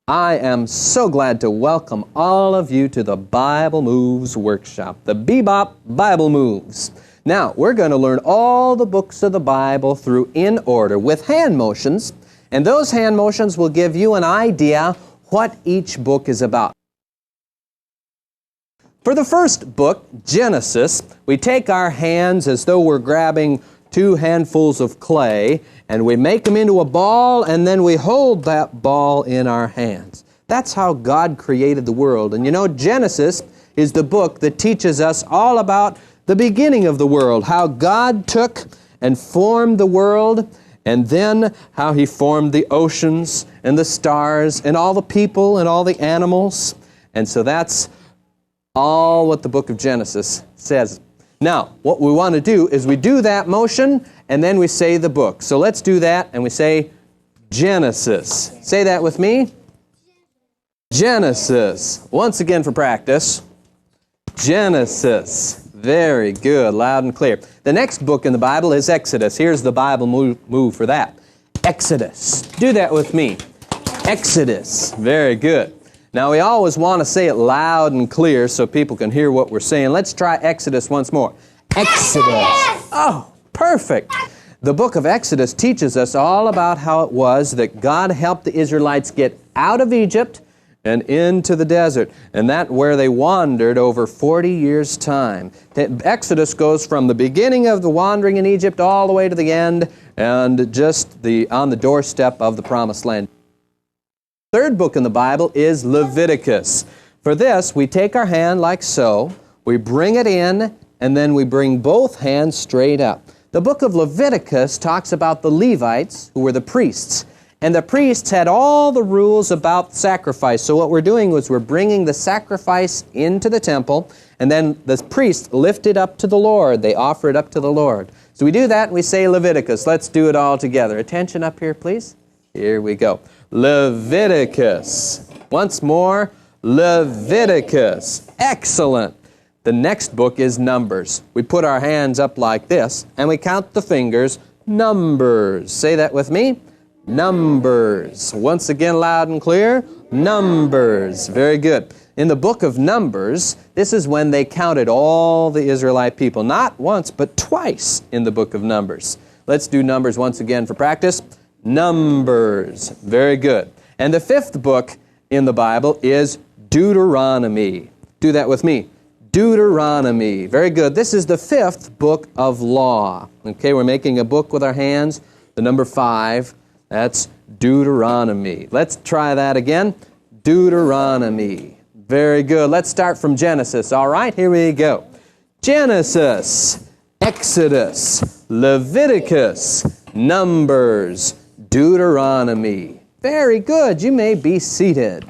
I am so glad to welcome all of you to the Bible Moves Workshop, the Bebop Bible Moves. Now, we're going to learn all the books of the Bible through in order with hand motions, and those hand motions will give you an idea what each book is about. For the first book, Genesis, we take our hands as though we're grabbing 2 handfuls of clay, and we make them into a ball, and then we hold that ball in our hands. That's how God created the world. And you know, Genesis is the book that teaches us all about the beginning of the world, how God took and formed the world, and then how He formed the oceans and the stars and all the people and all the animals. And so that's all what the book of Genesis says. Now, what we want to do is we do that motion, and then we say the book. So let's do that, and we say Genesis. Say that with me. Genesis. Once again for practice. Genesis. Very good, loud and clear. The next book in the Bible is Exodus. Here's the Bible move for that. Exodus. Do that with me. Exodus. Very good. Now, we always want to say it loud and clear so people can hear what we're saying. Let's try Exodus once more. Exodus. Oh, perfect. The book of Exodus teaches us all about how it was that God helped the Israelites get out of Egypt and into the desert, and that where they wandered over 40 years' time. Exodus goes from the beginning of the wandering in Egypt all the way to the end, and just on the doorstep of the Promised Land. Third book in the Bible is Leviticus. For this, we take our hand like so, we bring it in, and then we bring both hands straight up. The book of Leviticus talks about the Levites, who were the priests. And the priests had all the rules about sacrifice. So what we're doing is we're bringing the sacrifice into the temple, and then the priests lift it up to the Lord. They offer it up to the Lord. So we do that, and we say Leviticus. Let's do it all together. Attention up here, please. Here we go. Leviticus. Once more, Leviticus. Excellent. The next book is Numbers. We put our hands up like this, and we count the fingers. Numbers. Say that with me. Numbers. Once again, loud and clear. Numbers. Very good. In the book of Numbers, this is when they counted all the Israelite people. Not once, but twice in the book of Numbers. Let's do Numbers once again for practice. Numbers. Very good. And the fifth book in the Bible is Deuteronomy. Do that with me. Deuteronomy. Very good. This is the fifth book of law. Okay, we're making a book with our hands. The number 5, that's Deuteronomy. Let's try that again. Deuteronomy. Very good. Let's start from Genesis. All right, here we go. Genesis, Exodus, Leviticus, Numbers, Deuteronomy. Very good. You may be seated.